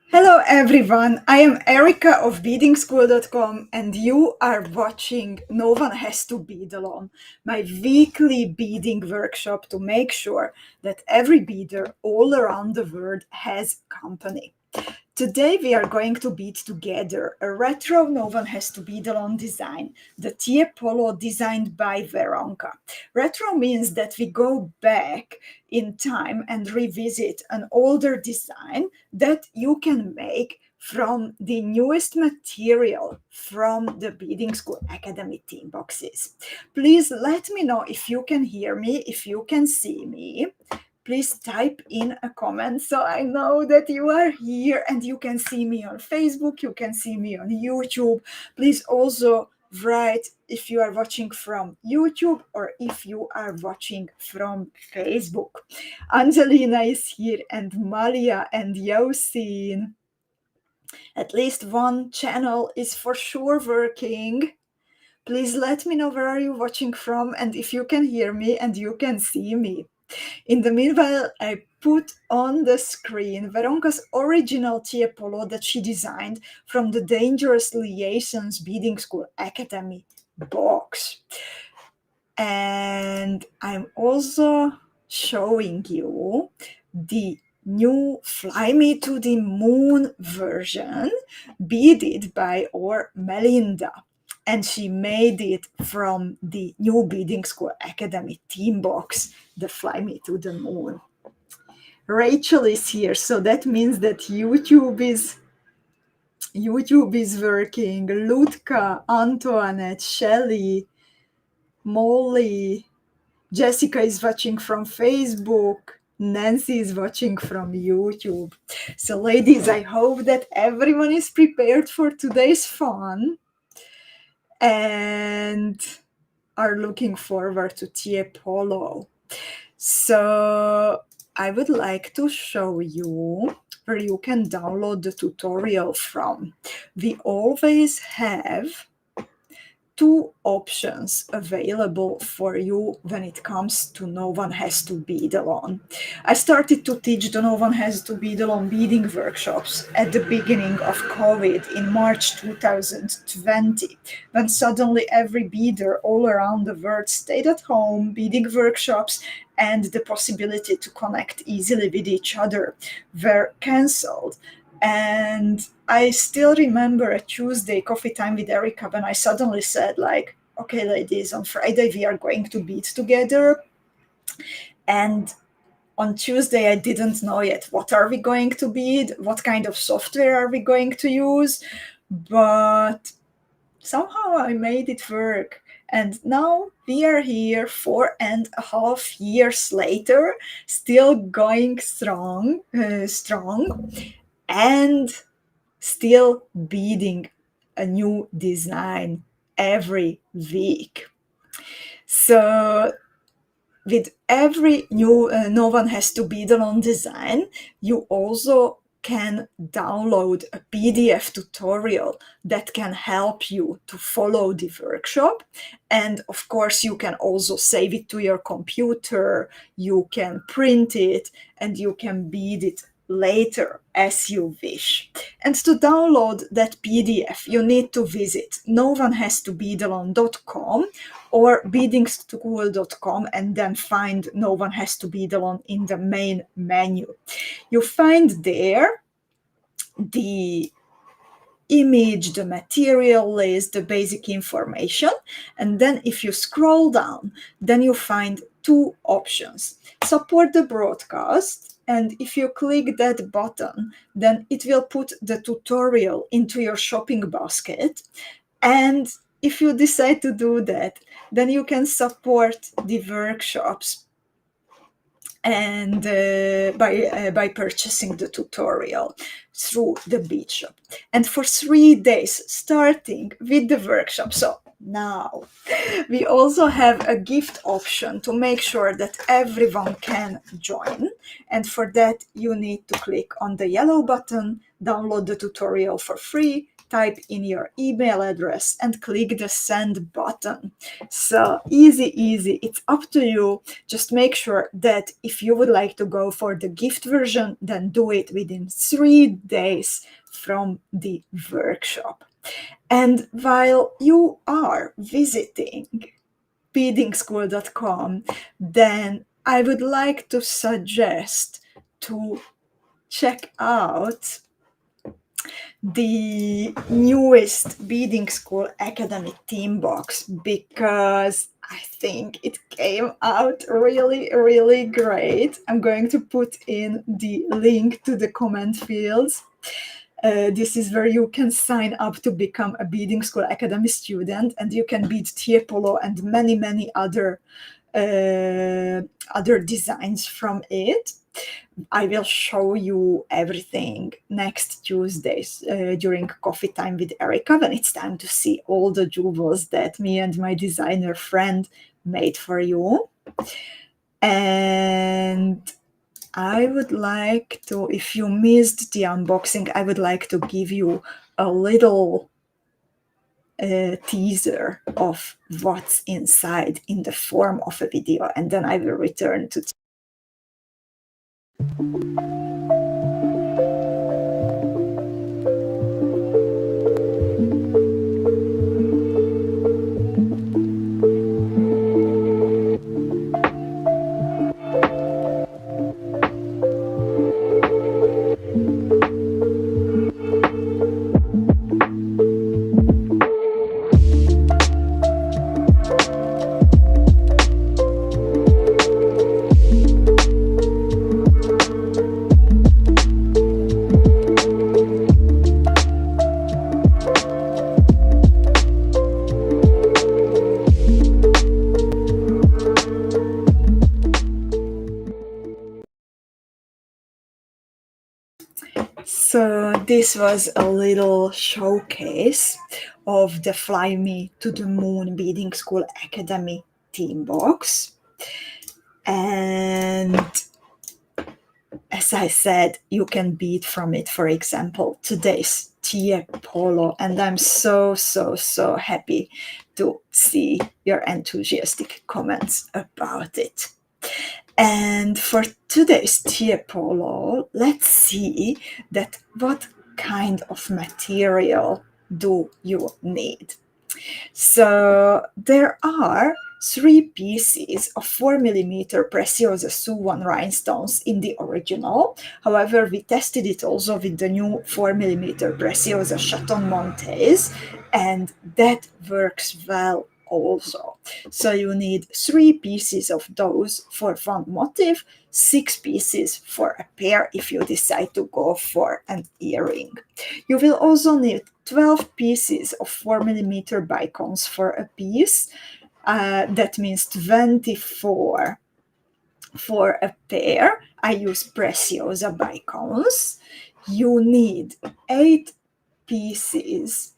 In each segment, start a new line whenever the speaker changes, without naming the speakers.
Hello everyone, I am Erika of beadingschool.com and you are watching No One Has to Bead Alone, my weekly beading workshop to make sure that every beader all around the world has company. Today we are going to bead together a retro No One Has to Bead Alone design, the TIEPOLO designed by Veronka. Retro means that we go back in time and revisit an older design that you can make from the newest material from the Beading School Academy team boxes. Please let me know if you can hear me, if you can see me. Please type in a comment so I know that you are here and you can see me on Facebook, you can see me on YouTube. Please also write if you are watching from YouTube or if you are watching from Facebook. Angelina is here and Malia and Yosin. At least one channel is for sure working. Please let me know where are you watching from and if you can hear me and you can see me. In the meanwhile, I put on the screen Veronka's original Tiepolo that she designed from the Dangerous Liaisons Beading School Academy box. And I'm also showing you the new Fly Me to the Moon version beaded by our Melinda. And she made it from the new Beading School Academy team box, the Fly Me to the Moon. Rachel is here, so that means that YouTube is working. Lutka, Antoinette, Shelly, Molly, Jessica is watching from Facebook. Nancy is watching from YouTube. So ladies, I hope that everyone is prepared for today's fun and are looking forward to Tiepolo. So I would like to show you where you can download the tutorial from. We always have two options available for you when it comes to No One Has to Bead Alone. I started to teach the No One Has to Bead Alone beading workshops at the beginning of COVID in March 2020, when suddenly every beader all around the world stayed at home. Beading workshops and the possibility to connect easily with each other were cancelled. And I still remember a Tuesday coffee time with Erika when I suddenly said, like, okay, ladies, on Friday we are going to bead together. And on Tuesday I didn't know yet what are we going to bead, what kind of software are we going to use, but somehow I made it work. And now we are here 4.5 years later, still going strong, and still beading a new design every week. So with every new No One Has to Bead Alone design, you also can download a PDF tutorial that can help you to follow the workshop. And of course, you can also save it to your computer, you can print it, and you can bead it later as you wish. And to download that PDF, you need to visit noonehastobeadalone.com or beadingschool.com and then find No One Has to Bead Alone in the main menu. You find there the image, the material list, the basic information, and then if you scroll down, then you find two options. Support the broadcast, and if you click that button, then it will put the tutorial into your shopping basket. And if you decide to do that, then you can support the workshops and by purchasing the tutorial through the Bead shop. And for 3 days, starting with the workshop, so Now, we also have a gift option to make sure that everyone can join. And for that, you need to click on the yellow button, download the tutorial for free, type in your email address, and click the send button. So easy. It's up to you. Just make sure that if you would like to go for the gift version, then do it within 3 days from the workshop. And while you are visiting beadingschool.com, then I would like to suggest to check out the newest Beading School Academy theme box, because I think it came out really great. I'm going to put in the link to the comment fields. This is where you can sign up to become a Beading School Academy student, and you can bead TIEPOLO and many other designs from it. I will show you everything next Tuesday during coffee time with Erika, when it's time to see all the jewels that me and my designer friend made for you. And I would like to, if you missed the unboxing, I would like to give you a little teaser of what's inside in the form of a video, and then I will return to So this was a little showcase of the Fly Me to the Moon Beading School Academy theme box. And as I said, you can bead from it, for example, today's TIEPOLO, and I'm so happy to see your enthusiastic comments about it. And for today's TIEPOLO, let's see that what kind of material do you need. So there are 3 pieces of 4mm Preciosa Suwon rhinestones in the original. However, we tested it also with the new 4mm Preciosa chaton montees, and that works well also. So you need 3 pieces of those for one motif, 6 pieces for a pair if you decide to go for an earring. You will also need 12 pieces of 4mm bicones for a piece. That means 24 for a pair. I use Preciosa bicones. You need 8 pieces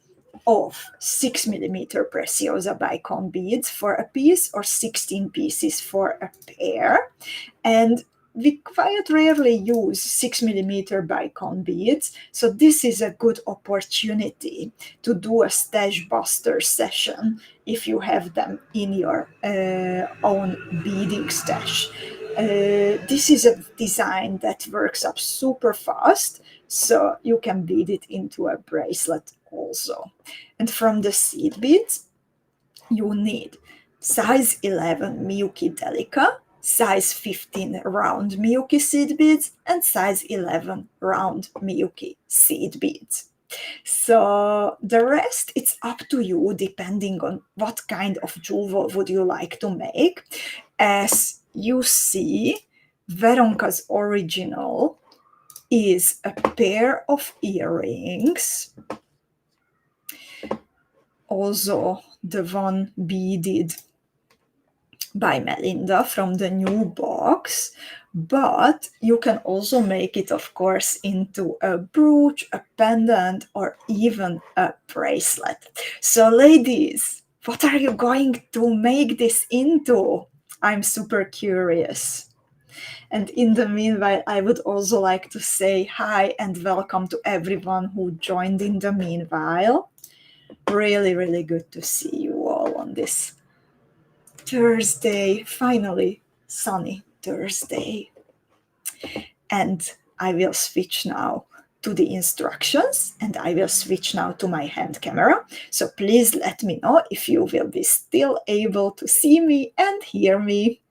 of 6mm Preciosa bicone beads for a piece, or 16 pieces for a pair. And we quite rarely use 6mm bicone beads, so this is a good opportunity to do a stash buster session if you have them in your own beading stash. This is a design that works up super fast, so you can bead it into a bracelet also. And from the seed beads, you need size 11 Miyuki Delica, size 15 round Miyuki seed beads, and size 11 round Miyuki seed beads. So the rest, it's up to you, depending on what kind of jewel would you like to make. As you see, Veronka's original is a pair of earrings, also the one beaded by Melinda from the new box, but you can also make it, of course, into a brooch, a pendant, or even a bracelet. So ladies, What are you going to make this into? I'm super curious. And in the meanwhile, I would also like to say hi and welcome to everyone who joined in the meanwhile. Really, really good to see you all on this Thursday, finally sunny Thursday. And I will switch now to the instructions, and I will switch now to my hand camera. So please let me know if you will be still able to see me and hear me.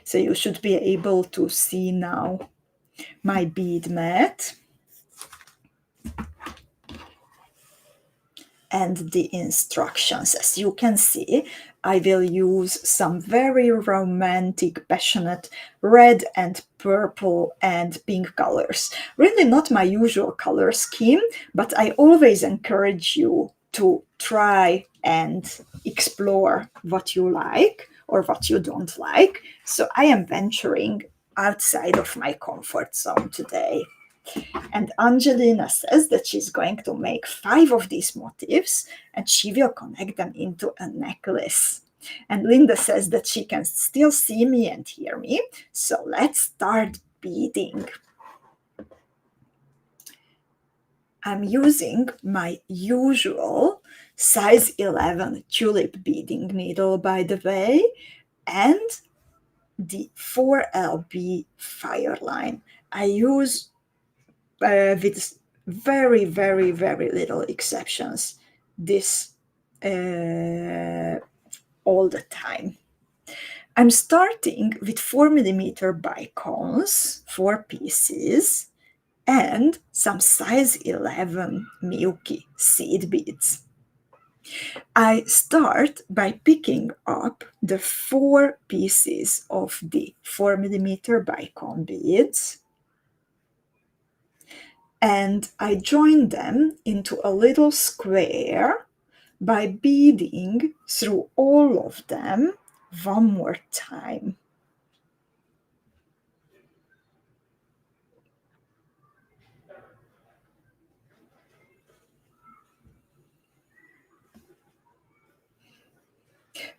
So you should be able to see now my bead mat and the instructions. As you can see, I will use some very romantic, passionate red and purple and pink colors. Really not my usual color scheme, but I always encourage you to try and explore what you like or what you don't like. So I am venturing outside of my comfort zone today. And Angelina says that she's going to make 5 of these motifs and she will connect them into a necklace. And Linda says that she can still see me and hear me. So let's start beading. I'm using my usual size 11 tulip beading needle, by the way, and the 4LB Fireline. I use with very, very, very little exceptions, this all the time. I'm starting with 4mm bicones, 4 pieces, and some size 11 Miyuki seed beads. I start by picking up the 4 pieces of the 4mm bicone beads, and I join them into a little square by beading through all of them one more time.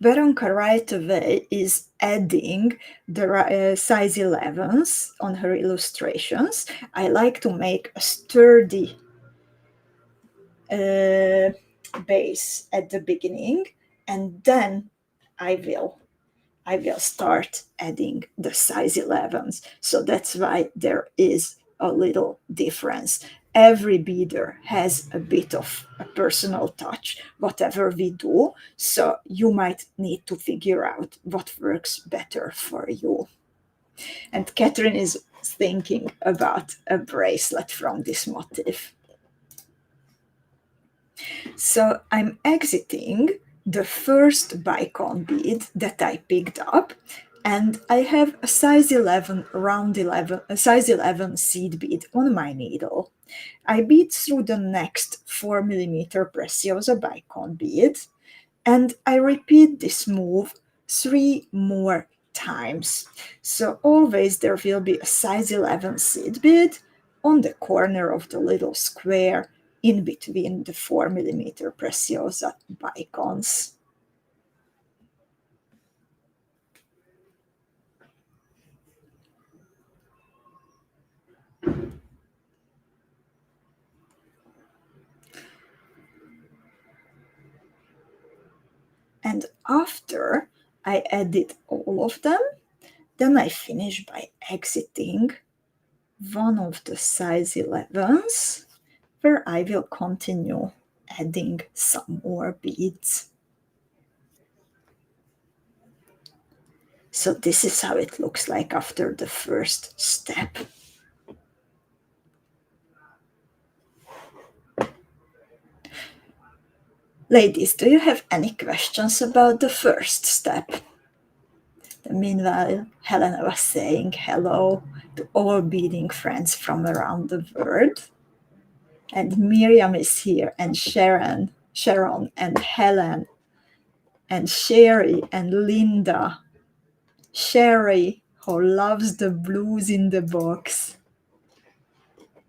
Veronka right away is adding the size 11s on her illustrations. I like to make a sturdy base at the beginning, and then I will start adding the size 11s. So that's why there is a little difference. Every beader has a bit of a personal touch, whatever we do. So you might need to figure out what works better for you. And Catherine is thinking about a bracelet from this motif. So I'm exiting the first bicone bead that I picked up, and I have a size 11 round 11, a size 11 seed bead on my needle. I bead through the next 4mm Preciosa bicone bead, and I repeat this move 3 more times. So always there will be a size 11 seed bead on the corner of the little square in between the 4mm Preciosa bicones. And after I added all of them, then I finish by exiting one of the size 11s, where I will continue adding some more beads. So this is how it looks like after the first step. Ladies, do you have any questions about the first step? Meanwhile, Helena was saying hello to all beading friends from around the world. And Miriam is here, and Sharon, and Helen, and Sherry, and Linda, Sherry, who loves the blues in the box.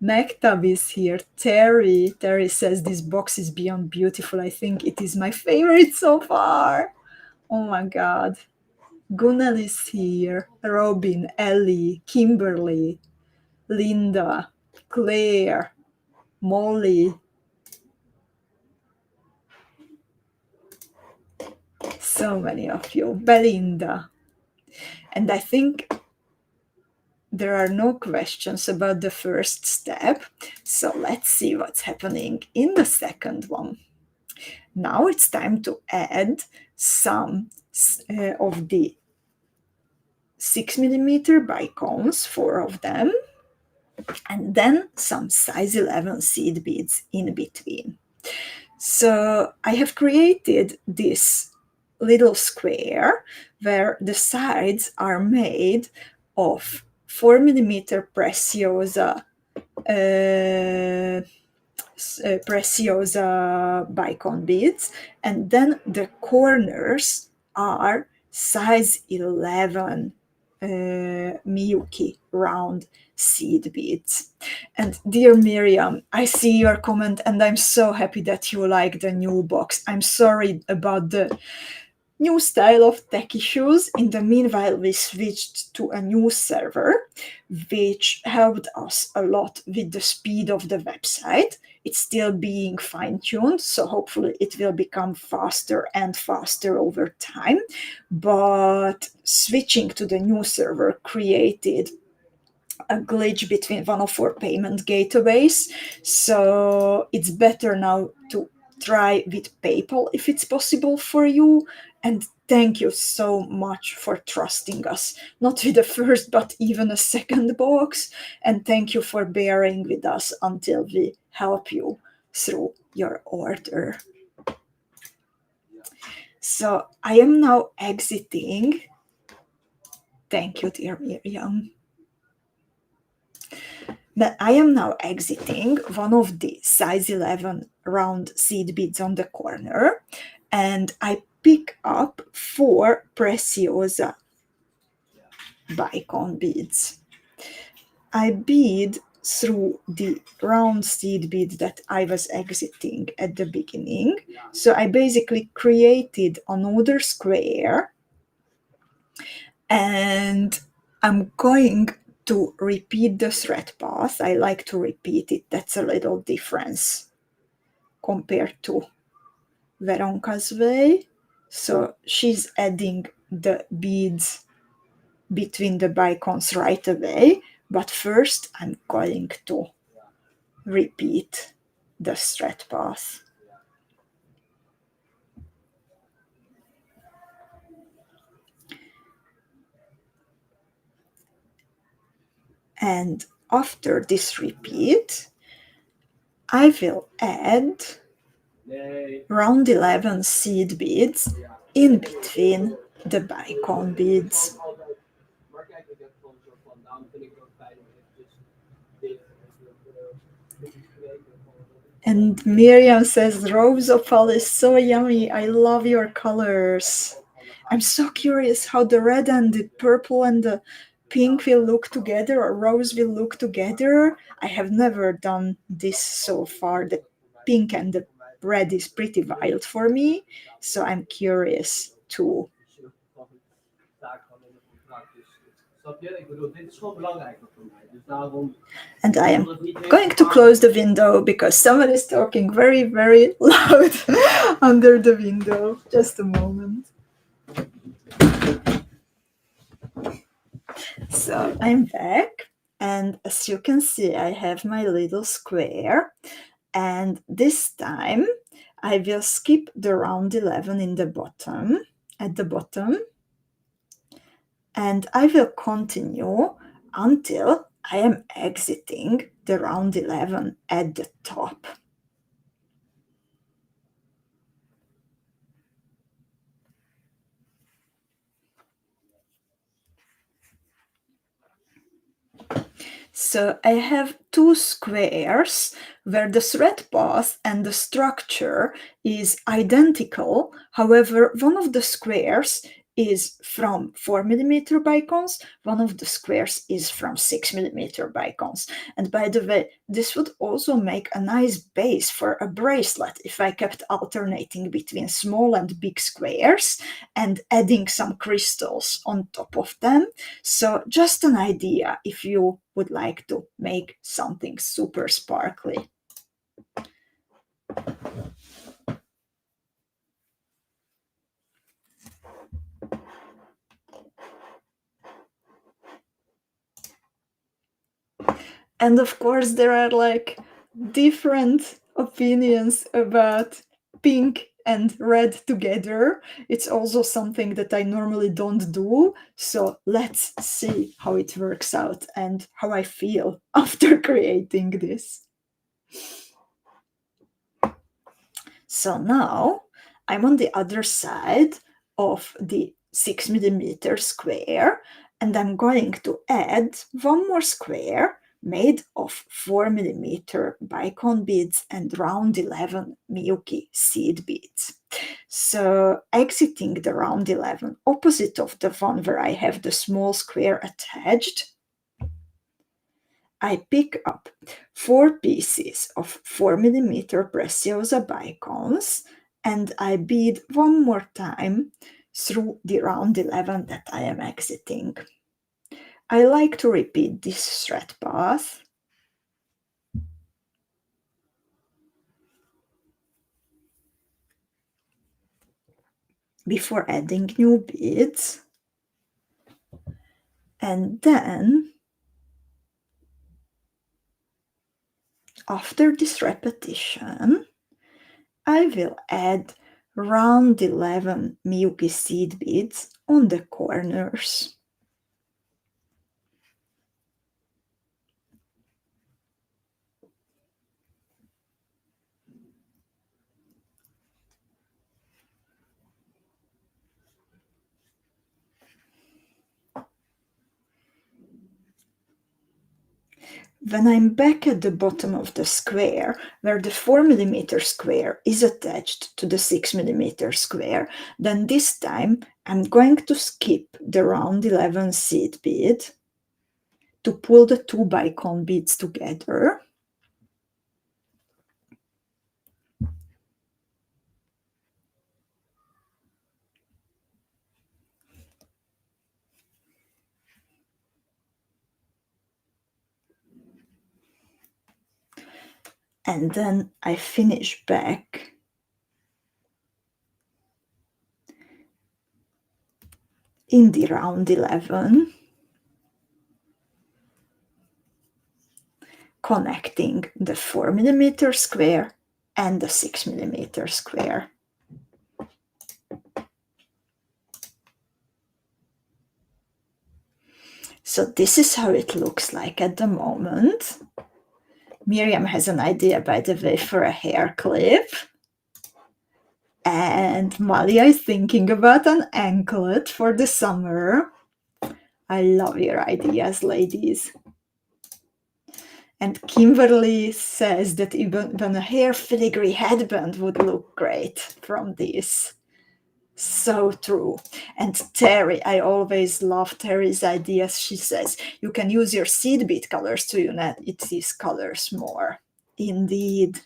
Mektab is here. Terry says this box is beyond beautiful. I think it is my favorite so far. Oh my god. Gunnar is here. Robin, Ellie, Kimberly, Linda, Claire, Molly. So many of you. Belinda. And I think there are no questions about the first step. So let's see what's happening in the second one. Now it's time to add some of the 6mm bicones, 4 of them, and then some size 11 seed beads in between. So I have created this little square where the sides are made of 4mm Preciosa Preciosa bicone beads, and then the corners are size 11 Miyuki round seed beads. And dear Miriam, I see your comment and I'm so happy that you like the new box. I'm sorry about the new style of tech issues. In the meanwhile, we switched to a new server, which helped us a lot with the speed of the website. It's still being fine-tuned, so hopefully it will become faster and faster over time. But switching to the new server created a glitch between one of our payment gateways, so it's better now to try with PayPal if it's possible for you. And thank you so much for trusting us, not with the first but even a second box, and thank you for bearing with us until we help you through your order. So I am now exiting. Thank you, dear Miriam. But I am now exiting one of the size 11 round seed beads on the corner, and I pick up 4 Preciosa bicone beads. I bead through the round seed bead that I was exiting at the beginning. So I basically created another square, and I'm going to repeat the thread path. I like to repeat it. That's a little difference compared to Veronka's way. So she's adding the beads between the bicones right away, but first I'm going to repeat the thread path. And after this repeat, I will add round 11 seed beads in between the bicone beads. And Miriam says, Rose opal is so yummy. I love your colors. I'm so curious how the red and the purple and the pink will look together, or rose will look together. I have never done this so far. The pink and the red is pretty wild for me, so I'm curious too. And I am going to close the window because someone is talking very, very loud under the window. Just a moment. So I'm back, and as you can see, I have my little square, and this time I will skip the round 11 in the bottom, at the bottom, and I will continue until I am exiting the round 11 at the top. So I have 2 squares where the thread path and the structure is identical. However, one of the squares is from 4mm bicones, one of the squares is from 6mm bicones. And by the way, this would also make a nice base for a bracelet if I kept alternating between small and big squares and adding some crystals on top of them. So just an idea if you would like to make something super sparkly. And of course, there are like different opinions about pink and red together. It's also something that I normally don't do. So let's see how it works out and how I feel after creating this. So now I'm on the other side of the 6mm square, and I'm going to add one more square made of 4mm bicone beads and round 11 Miyuki seed beads. So exiting the round 11, opposite of the one where I have the small square attached, I pick up 4 pieces of 4mm Preciosa bicones and I bead one more time through the round 11 that I am exiting. I like to repeat this thread path before adding new beads, and then after this repetition I will add round 11 Miyuki seed beads on the corners. When I'm back at the bottom of the square, where the 4mm square is attached to the 6mm square, then this time I'm going to skip the round 11 seed bead to pull the 2 bicone beads together. And then I finish back in the round 11, connecting the 4mm square and the 6mm square. So this is how it looks like at the moment. Miriam has an idea, by the way, for a hair clip. And Malia is thinking about an anklet for the summer. I love your ideas, ladies. And Kimberly says that even a hair filigree headband would look great from this. So true. And Terry, I always love Terry's ideas. She says you can use your seed bead colors to unite these colors more. Indeed.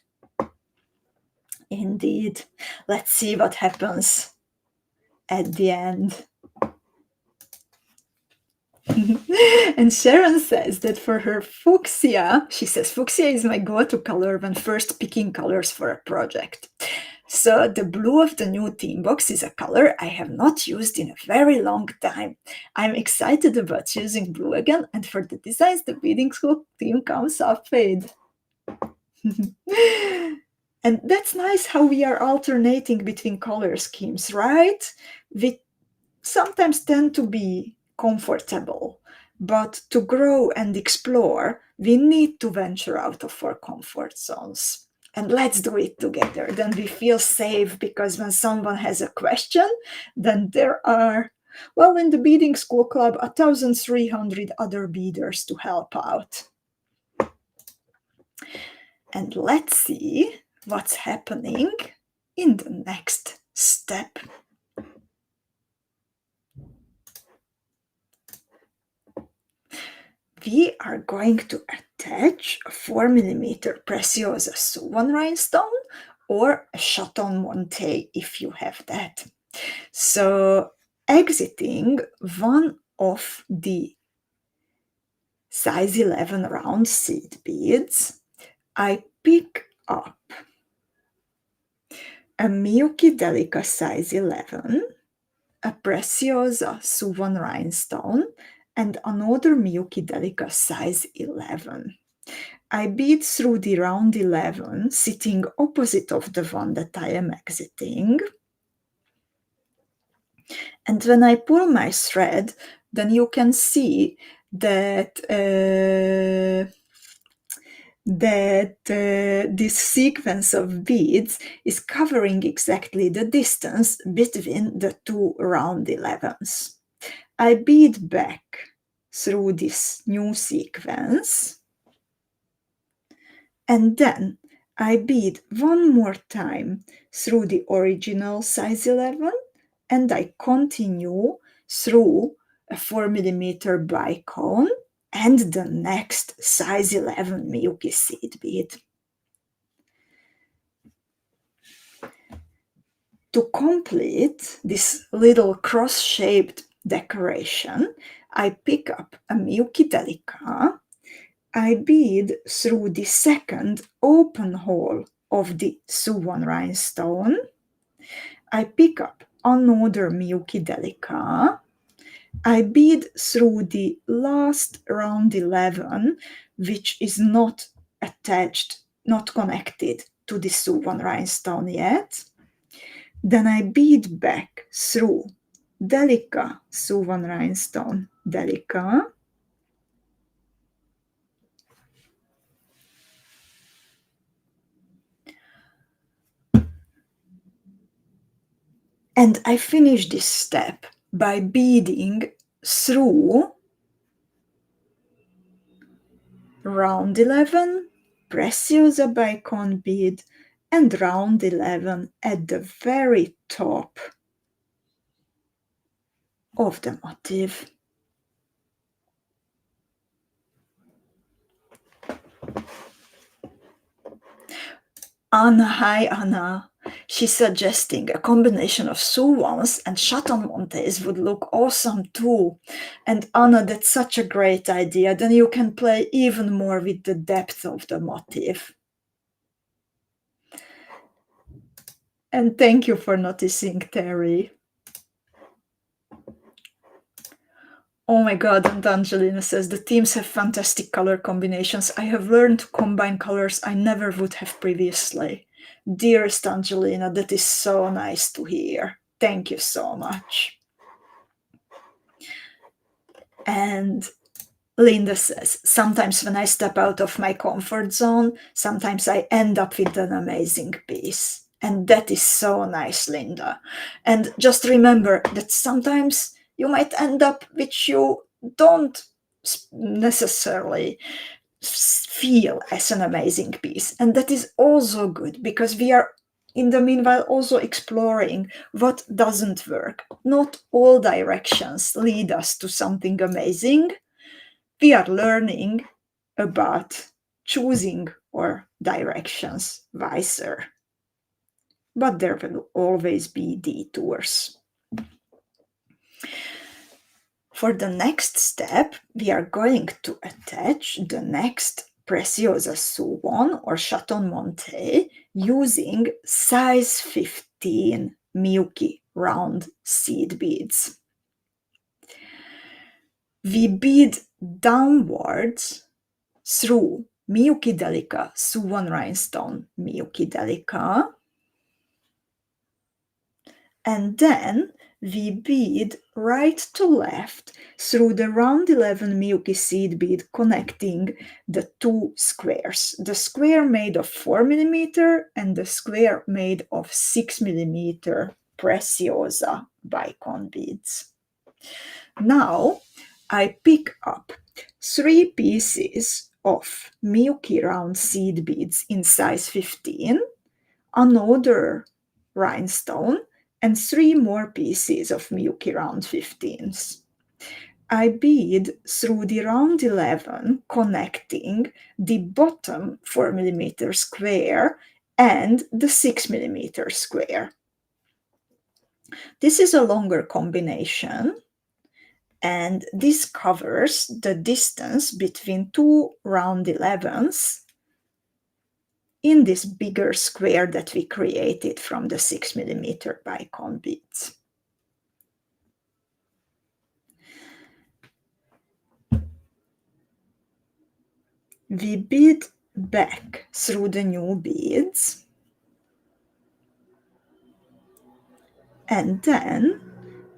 Indeed. Let's see what happens at the end. And Sharon says that for her fuchsia, she says, fuchsia is my go-to color when first picking colors for a project. So the blue of the new theme box is a color I have not used in a very long time. I'm excited about using blue again, and for the designs, the beading school theme comes off fade. And that's nice how we are alternating between color schemes, right? We sometimes tend to be comfortable, but to grow and explore, we need to venture out of our comfort zones. And let's do it together. Then we feel safe, because when someone has a question, then there are, well, in the Beading School Club, 1,300 other beaders to help out. And let's see what's happening in the next step. we are going to attach a 4mm Preciosa swan rhinestone or a chaton montee if you have that. So exiting one of the size 11 round seed beads, I pick up a Miyuki Delica size 11, a Preciosa swan rhinestone, and another Miyuki Delica size 11. I bead through the round 11, sitting opposite of the one that I am exiting. And when I pull my thread, then you can see that this sequence of beads is covering exactly the distance between the two round 11s. I bead back through this new sequence, and then I bead one more time through the original size 11, and I continue through a 4mm bicone and the next size 11 Miyuki seed bead. To complete this little cross-shaped decoration, I pick up a Miyuki Delica. I bead through the second open hole of the swan rhinestone. I pick up another Miyuki Delica. I bead through the last round 11, which is not attached, not connected to the swan rhinestone yet. Then I bead back through Delica, swan rhinestone, Delica. And I finish this step by beading through round 11, Preciosa bicone bead, and round 11 at the very top of the motif. Anna, hi Anna. She's suggesting a combination of swans and chaton montees would look awesome too. And Anna, that's such a great idea. Then you can play even more with the depth of the motif. And thank you for noticing, Terry. Oh my god, and Angelina says, the teams have fantastic color combinations. I have learned to combine colors I never would have previously. Dearest Angelina, that is so nice to hear. Thank you so much. And Linda says, sometimes when I step out of my comfort zone, sometimes I end up with an amazing piece. And that is so nice, Linda. And just remember that sometimes you might end up which you don't necessarily feel as an amazing piece. And that is also good because we are in the meanwhile also exploring what doesn't work. Not all directions lead us to something amazing. We are learning about choosing our directions wiser. But there will always be detours. For the next step, we are going to attach the next Preciosa swan or chaton montee using size 15 Miyuki round seed beads. We bead downwards through Miyuki Delica, swan rhinestone, Miyuki Delica, and then we bead right to left through the round 11 Miyuki seed bead connecting the two squares, the square made of 4mm and the square made of 6mm Preciosa bicone beads. Now I pick up 3 pieces of Miyuki round seed beads in size 15, another rhinestone, and 3 more pieces of Miyuki round 15s. I bead through the round 11, connecting the bottom 4mm square and the 6mm square. This is a longer combination, and this covers the distance between two round 11s in this bigger square that we created from the 6mm bicone beads. We bead back through the new beads, and then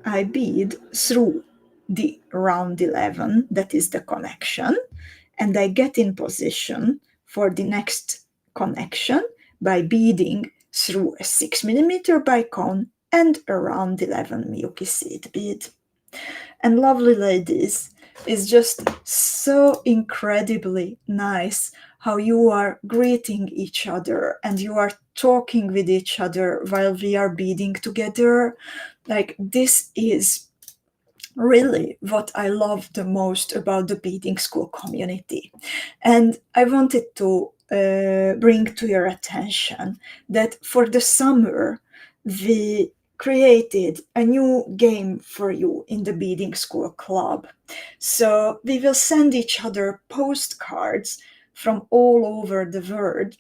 I bead through the round 11, that is the connection, and I get in position for the next connection by beading through a 6mm bicone and a round 11 Miyuki seed bead. And lovely ladies, it's just so incredibly nice how you are greeting each other and you are talking with each other while we are beading together. Like, this is really what I love the most about the beading school community. And I wanted to bring to your attention that for the summer, we created a new game for you in the beading school club. So we will send each other postcards from all over the world,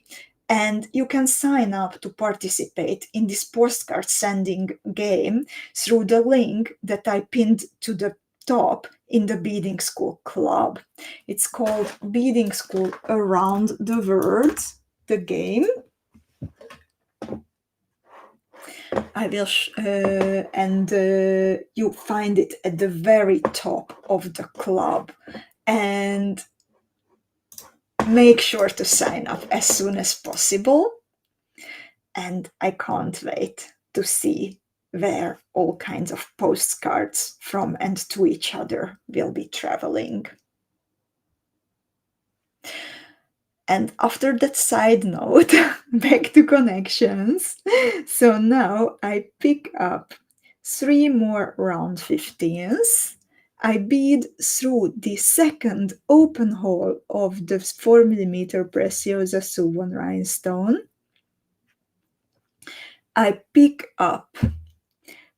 and you can sign up to participate in this postcard sending game through the link that I pinned to the top in the Beading School Club. It's called Beading School Around the World, the game. I will, you find it at the very top of the club. And make sure to sign up as soon as possible. And I can't wait to see where all kinds of postcards from and to each other will be traveling. And after that side note, back to connections. So now I pick up 3 more round 15s. I bead through the second open hole of the 4mm Preciosa suwon rhinestone. I pick up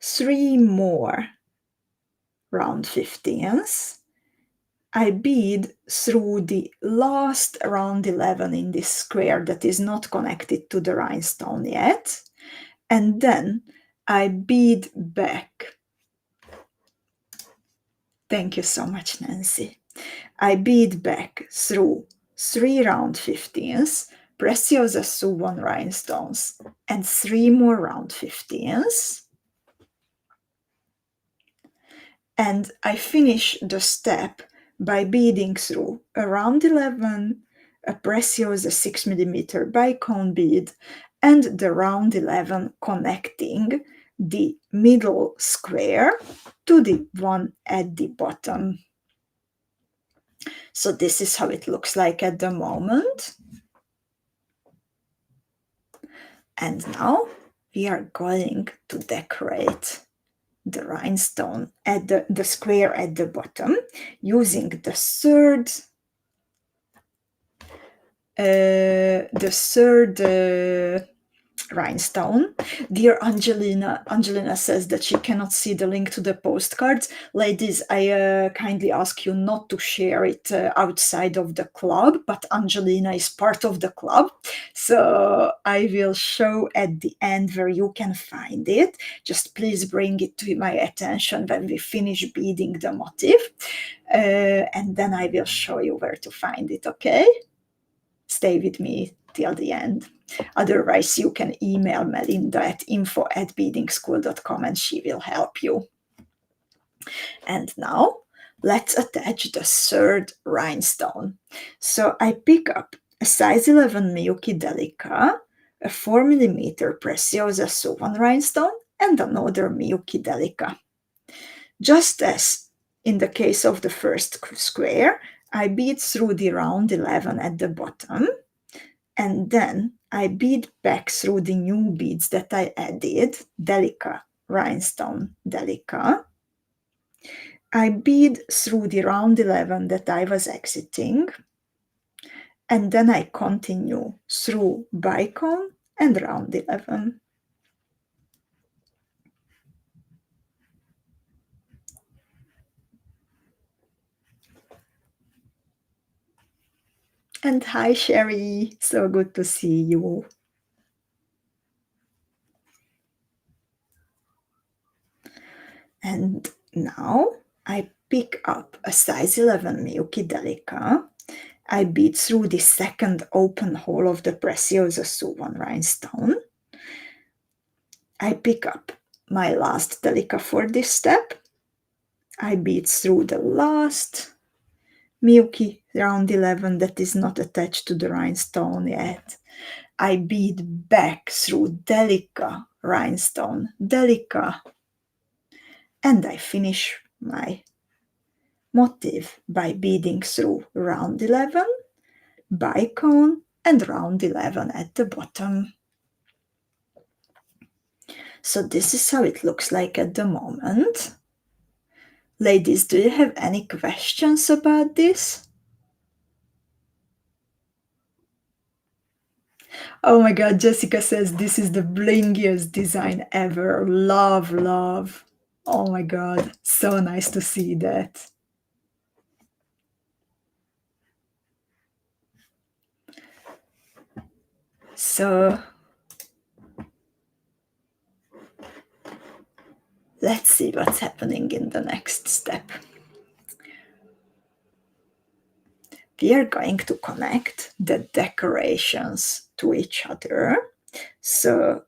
3 more round 15s. I bead through the last round 11 in this square that is not connected to the rhinestone yet, and then I bead back. Thank you so much, Nancy. I bead back through 3 round 15s, Preciosa suwon rhinestones, and 3 more round 15s. And I finish the step by beading through a round 11, a Preciosa 6mm bicone bead, and the round 11 connecting the middle square to the one at the bottom. So this is how it looks like at the moment. And now we are going to decorate the rhinestone at the square at the bottom using the third rhinestone. Dear Angelina says that she cannot see the link to the postcards. Ladies, I kindly ask you not to share it outside of the club, but Angelina is part of the club, so I will show at the end where you can find it. Just please bring it to my attention when we finish beading the motif, and then I will show you where to find it, okay? Stay with me till the end. Otherwise, you can email Melinda at info@beadingschool.com and she will help you. And now, let's attach the third rhinestone. So I pick up a size 11 Miyuki Delica, a 4mm Preciosa suwon rhinestone, and another Miyuki Delica. Just as in the case of the first square, I bead through the round 11 at the bottom, and then I bead back through the new beads that I added, Delica, rhinestone, Delica, I bead through the round 11 that I was exiting, and then I continue through bicone and round 11. And hi, Sherry, so good to see you. And now I pick up a size 11 Miyuki Delica. I bead through the second open hole of the Preciosa Suvan rhinestone. I pick up my last Delica for this step. I bead through the last Miyuki round 11 that is not attached to the rhinestone yet. I bead back through Delica, rhinestone, Delica, and I finish my motif by beading through round 11, bicone, and round 11 at the bottom. So this is how it looks like at the moment. Ladies, do you have any questions about this? Oh my god, Jessica says this is the blingiest design ever. Love, love. Oh my god, so nice to see that. So let's see what's happening in the next step. We are going to connect the decorations to each other. So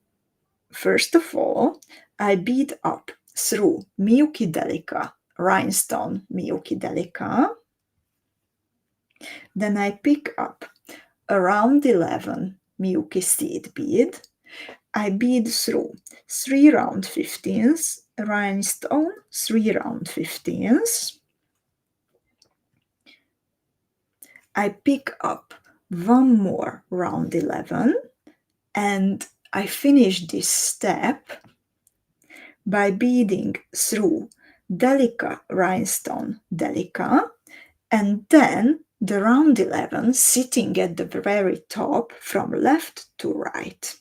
first of all, I bead up through Miyuki Delica, rhinestone Miyuki Delica. Then I pick up a round 11 Miyuki seed bead. I bead through 3 round 15s, rhinestone, 3 round 15s. I pick up one more round 11 and I finish this step by beading through Delica, rhinestone, Delica, and then the round 11 sitting at the very top from left to right.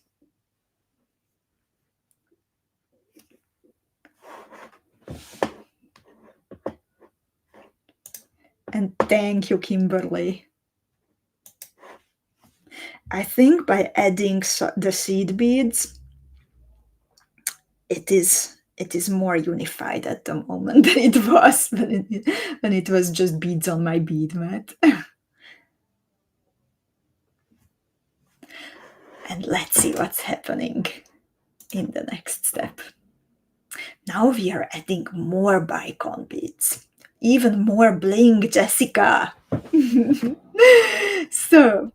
And thank you, Kimberly. I think by adding the seed beads, it is more unified at the moment than it was when it was just beads on my bead mat. And let's see what's happening in the next step. Now we are adding more bicone beads. Even more bling, Jessica. So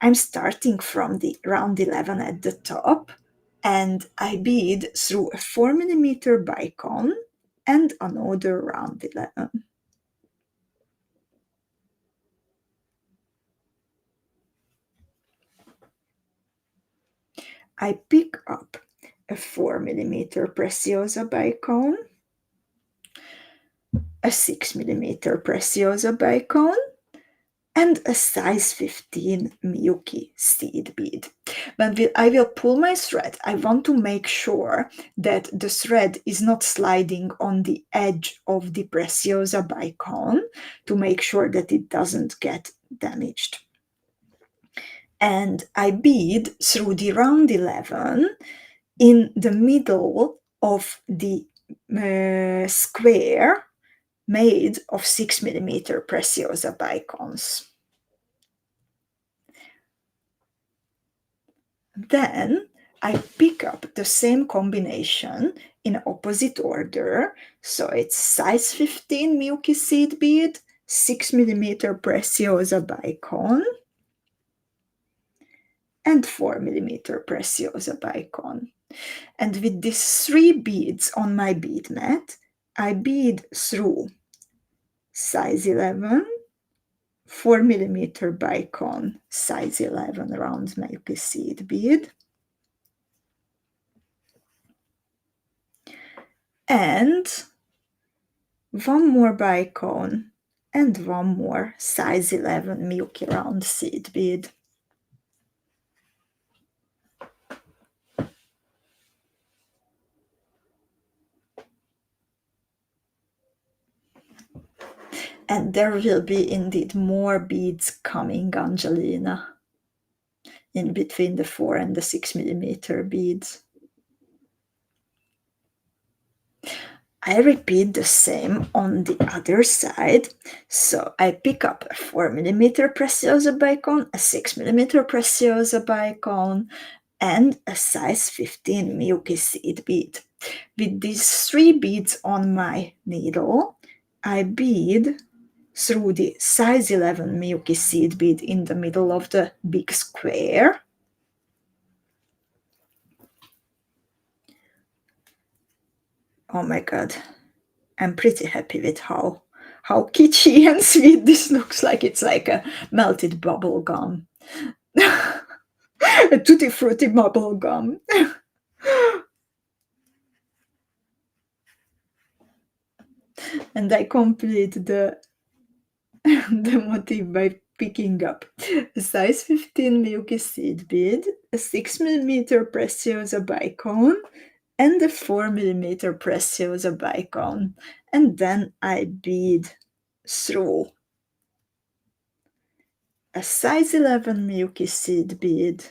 I'm starting from the round 11 at the top, and I bead through a 4mm bicone and another round 11. I pick up a 4mm Preciosa bicone, a 6mm Preciosa bicone, and a size 15 Miyuki seed bead. But I will pull my thread. I want to make sure that the thread is not sliding on the edge of the Preciosa bicone to make sure that it doesn't get damaged. And I bead through the round 11 in the middle of the square made of 6mm Preciosa bicones. Then I pick up the same combination in opposite order. So it's size 15 Miyuki seed bead, 6mm Preciosa bicone, and 4mm Preciosa bicone. And with these 3 beads on my bead mat, I bead through size 11, 4mm bicone, size 11 round Miyuki seed bead, and one more bicone, and one more size 11 Miyuki round seed bead. And there will be indeed more beads coming, Angelina, in between the 4 and the 6 millimeter beads. I repeat the same on the other side. So I pick up a 4 millimeter Preciosa bicone, a 6 millimeter Preciosa bicone, and a size 15 Miyuki seed bead. With these 3 beads on my needle, I bead through the size 11 Miyuki seed bead in the middle of the big square. Oh my god, I'm pretty happy with how kitschy and sweet this looks like. It's like a melted bubble gum. A tutti frutti bubble gum. And I complete the motif by picking up a size 15 Miyuki seed bead, a 6 millimeter Preciosa bicone, and a 4 millimeter Preciosa bicone. And then I bead through a size 11 Miyuki seed bead,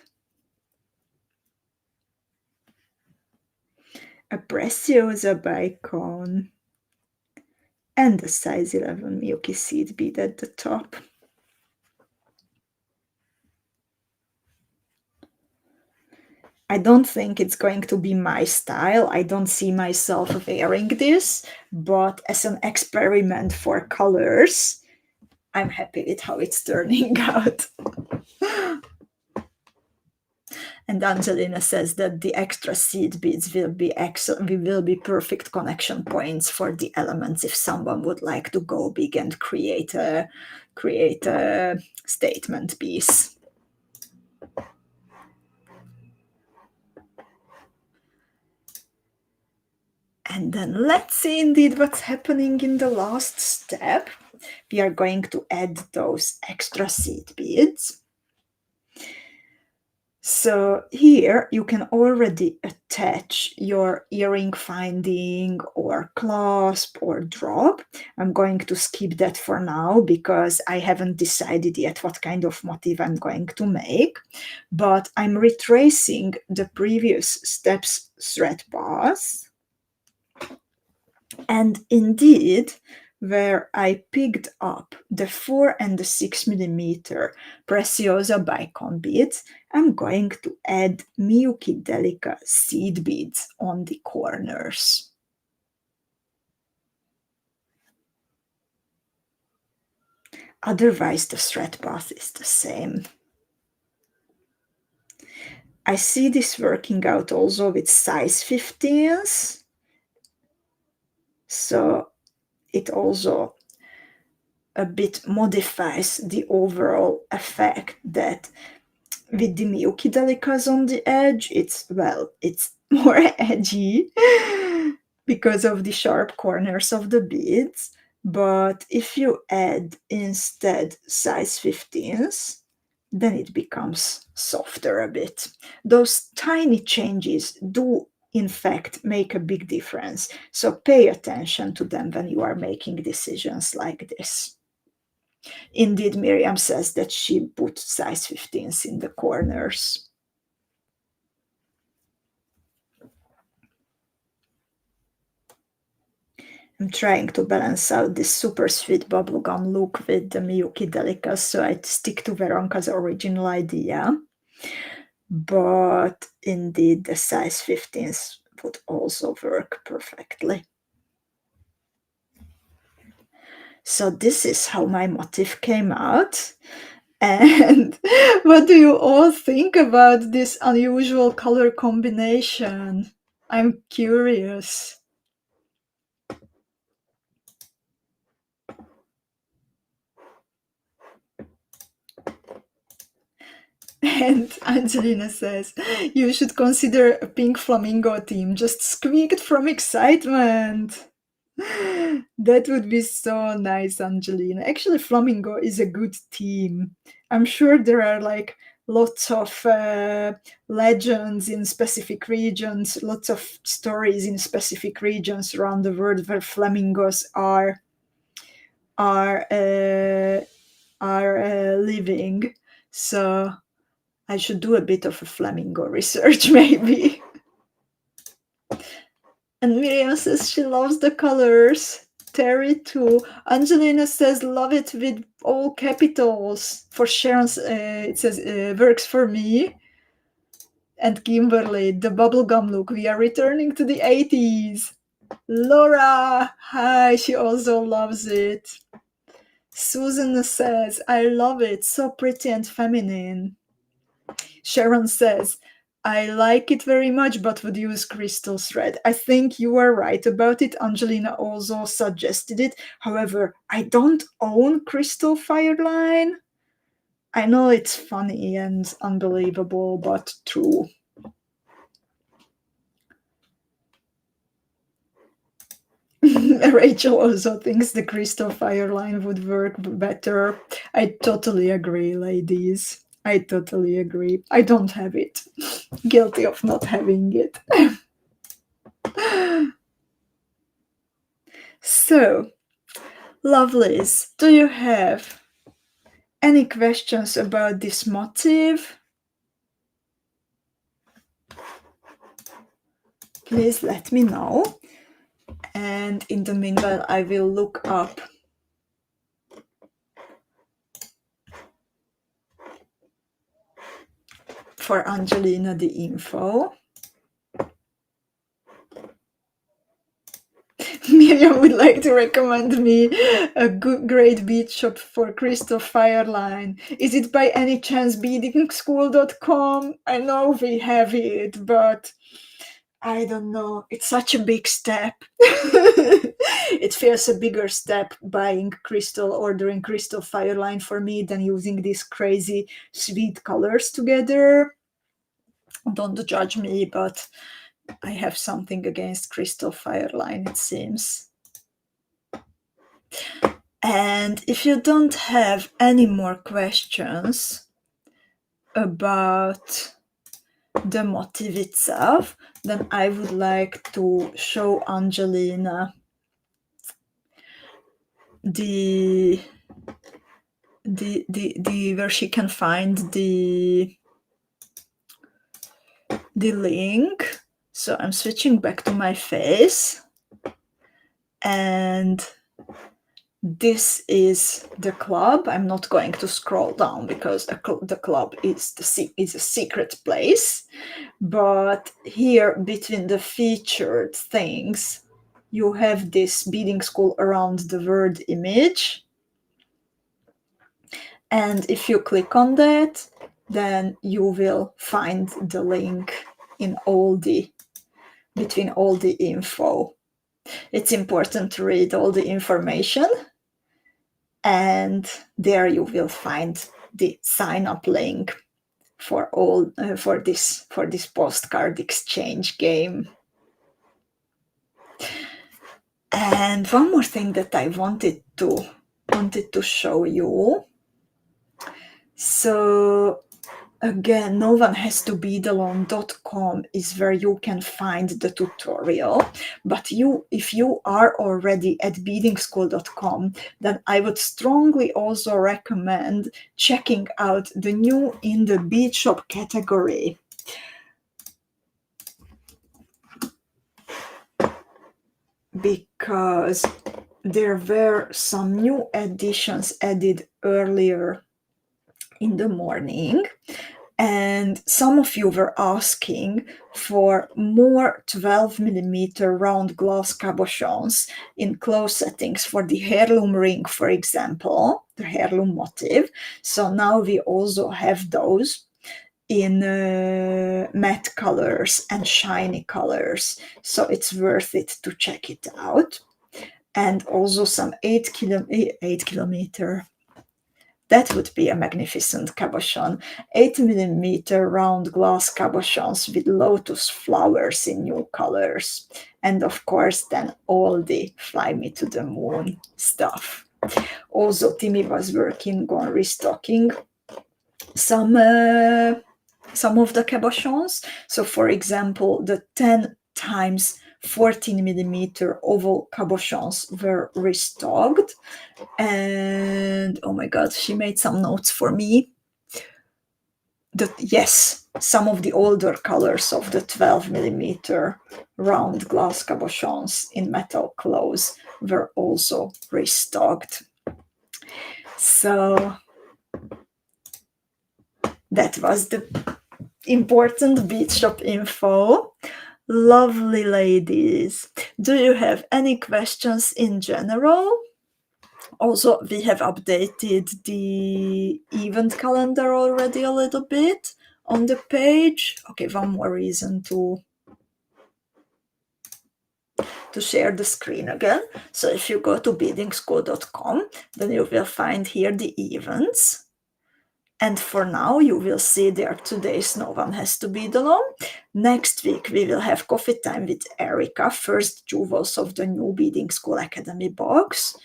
a Preciosa bicone, and a size 11 Miyuki seed bead at the top. I don't think it's going to be my style. I don't see myself wearing this, but as an experiment for colors, I'm happy with how it's turning out. And Angelina says that the extra seed beads will be perfect connection points for the elements if someone would like to go big and create a statement piece. And then let's see indeed what's happening in the last step. We are going to add those extra seed beads. So here you can already attach your earring finding or clasp or drop. I'm going to skip that for now because I haven't decided yet what kind of motif I'm going to make. But I'm retracing the previous steps thread path. And indeed, where I picked up the 4 and the 6 millimeter Preciosa bicone beads, I'm going to add Miyuki Delica seed beads on the corners. Otherwise, the thread path is the same. I see this working out also with size 15s. So it also a bit modifies the overall effect that with the Miyuki Delicas on the edge, it's more edgy because of the sharp corners of the beads. But if you add instead size 15s, then it becomes softer a bit. Those tiny changes do in fact make a big difference. So pay attention to them when you are making decisions like this. Indeed, Miriam says that she put size 15s in the corners. I'm trying to balance out this super sweet bubblegum look with the Miyuki Delica, so I stick to Veronika's original idea. But indeed, the size 15s would also work perfectly. So this is how my motif came out. And what do you all think about this unusual color combination? I'm curious. And Angelina says, you should consider a pink flamingo theme, just squeaked from excitement. That would be so nice, Angelina. Actually, flamingo is a good theme. I'm sure there are like lots of legends in specific regions, lots of stories in specific regions around the world where flamingos are uh, living. So I should do a bit of a flamingo research, maybe. And Miriam says she loves the colors. Terry too. Angelina says love it with all capitals. For Sharon's, it says works for me. And Kimberly, the bubblegum look. We are returning to the 80s. Laura, hi, she also loves it. Susan says, I love it. So pretty and feminine. Sharon says, I like it very much, but would use crystal thread. I think you are right about it. Angelina also suggested it. However, I don't own Crystal Fireline. I know it's funny and unbelievable, but true. Rachel also thinks the Crystal Fireline would work better. I totally agree, ladies. I totally agree. I don't have it. Guilty of not having it. So, lovelies, do you have any questions about this motif? Please let me know. And in the meanwhile, I will look up for Angelina the info. Miriam would like to recommend me a great bead shop for Crystal Fireline. Is it by any chance beadingschool.com? I know we have it, but I don't know. It's such a big step. It feels a bigger step ordering Crystal Fireline for me than using these crazy sweet colors together. Don't judge me, but I have something against Crystal Fireline, it seems. And if you don't have any more questions about the motif itself, then I would like to show Angelina the where she can find the link. So I'm switching back to my face, and this is the club. I'm not going to scroll down because the club is a secret place. But here between the featured things, you have this beading school around the word image. And if you click on that, then you will find the link in between all the info. It's important to read all the information, and there you will find the sign up link for this postcard exchange game. And one more thing that I wanted to show you. So again, no one has to beadalone.com is where you can find the tutorial. But if you are already at beadingschool.com, then I would strongly also recommend checking out the new in the bead shop category. Because there were some new additions added earlier in the morning, and some of you were asking for more 12mm round glass cabochons in close settings for the heirloom ring, for example, the heirloom motif. So now we also have those in matte colors and shiny colors, so it's worth it to check it out. And also some 8 kilometer That would be a magnificent cabochon. 8mm round glass cabochons with lotus flowers in new colors. And of course, then all the fly me to the moon stuff. Also, Timmy was working on restocking some of the cabochons. So, for example, the 10 times 14mm oval cabochons were restocked. And oh my god, she made some notes for me. Yes, some of the older colors of the 12mm round glass cabochons in metal clothes were also restocked. So that was the important bead shop info. Lovely ladies. Do you have any questions in general? Also, we have updated the event calendar already a little bit on the page. Okay, one more reason to share the screen again. So if you go to beadingschool.com, then you will find here the events. And for now, you will see there today's No One Has to Bead Alone. Next week, we will have coffee time with Erika, first jewels of the new Beading School Academy box.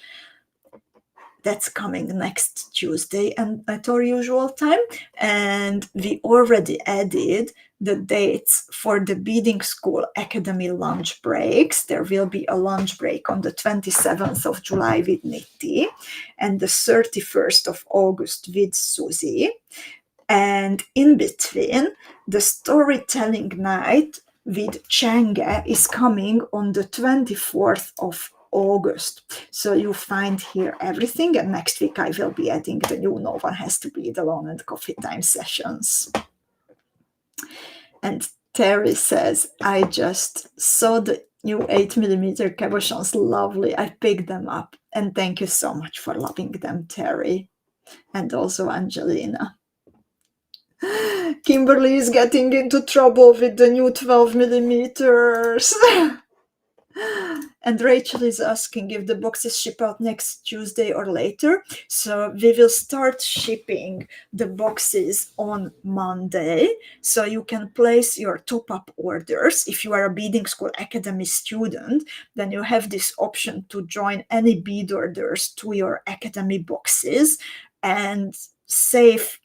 That's coming next Tuesday and at our usual time. And we already added the dates for the Beading School Academy lunch breaks. There will be a lunch break on the 27th of July with Nitty and the 31st of August with Susie. And in between, the storytelling night with Chang'e is coming on the 24th of August. So you find here everything, and next week I will be adding the new No One Has to Bead Alone and coffee time sessions. And Terry says, I just saw the new 8mm cabochons, lovely. I picked them up. And thank you so much for loving them, Terry. And also Angelina. Kimberly is getting into trouble with the new 12mm. And Rachel is asking if the boxes ship out next Tuesday or later. So we will start shipping the boxes on Monday. So you can place your top-up orders. If you are a Beading School Academy student, then you have this option to join any bead orders to your Academy boxes and safe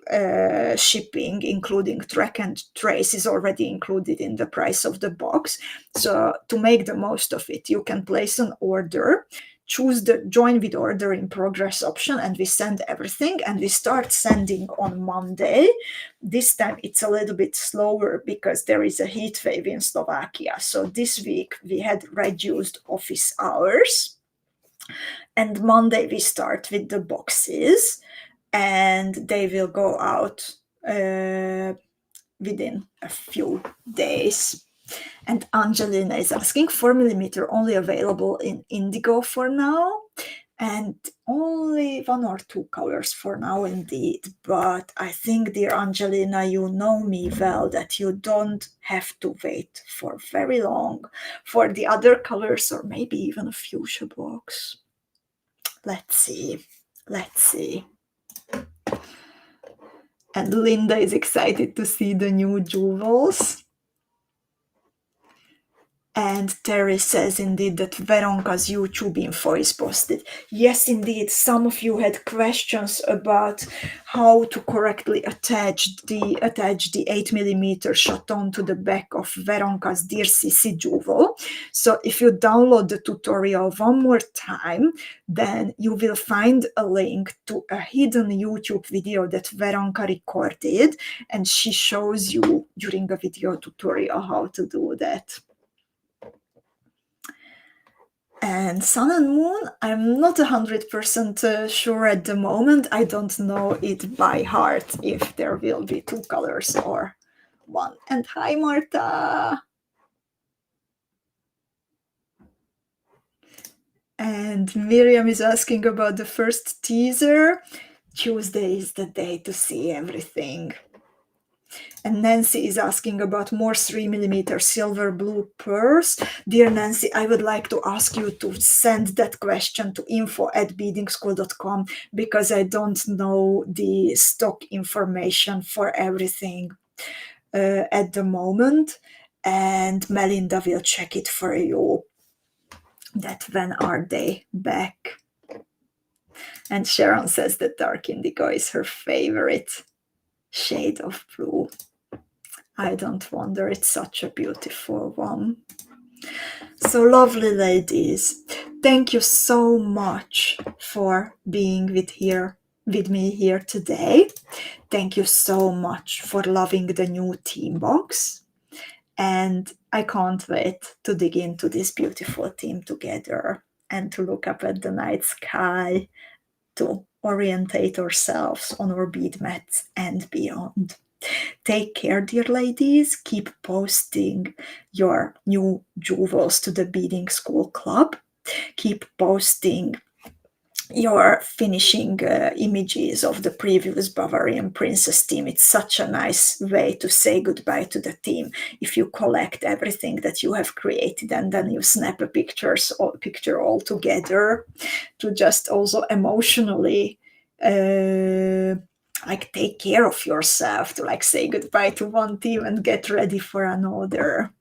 shipping, including track and trace, is already included in the price of the box. So to make the most of it, you can place an order, choose the join with order in progress option, and we send everything, and we start sending on Monday. This time it's a little bit slower because there is a heat wave in Slovakia. So this week we had reduced office hours, and Monday we start with the boxes, and they will go out within a few days. And Angelina is asking, 4mm only available in indigo for now, and only 1 or 2 colors for now indeed. But I think, dear Angelina, you know me well, that you don't have to wait for very long for the other colors, or maybe even a fuchsia box. Let's see. And Linda is excited to see the new jewels. And Terry says indeed that Veronka's YouTube info is posted. Yes, indeed, some of you had questions about how to correctly attach the 8mm chaton to the back of Veronka's Dear Sissy jewel. So if you download the tutorial one more time, then you will find a link to a hidden YouTube video that Veronka recorded, and she shows you during a video tutorial how to do that. And Sun and Moon, I'm not 100% sure at the moment. I don't know it by heart if there will be 2 colors or 1. And hi, Marta! And Miriam is asking about the first teaser. Tuesday is the day to see everything. And Nancy is asking about more 3mm silver blue pearls. Dear Nancy, I would like to ask you to send that question to info@beadingschool.com, because I don't know the stock information for everything at the moment. And Melinda will check it for you. That when are they back? And Sharon says that dark indigo is her favorite shade of blue. I don't wonder, it's such a beautiful one. So lovely ladies, thank you so much for being with me here today. Thank you so much for loving the new theme box. And I can't wait to dig into this beautiful theme together and to look up at the night sky, to orientate ourselves on our bead mats and beyond. Take care, dear ladies. Keep posting your new jewels to the Beading School Club. Keep posting your finishing images of the previous Bavarian Princess team. It's such a nice way to say goodbye to the team if you collect everything that you have created and then you snap a picture all together, to just also emotionally like take care of yourself, to like say goodbye to one team and get ready for another.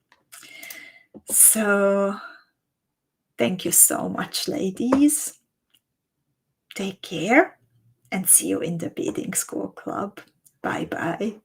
So thank you so much, ladies. Take care and see you in the Beading School Club. Bye bye.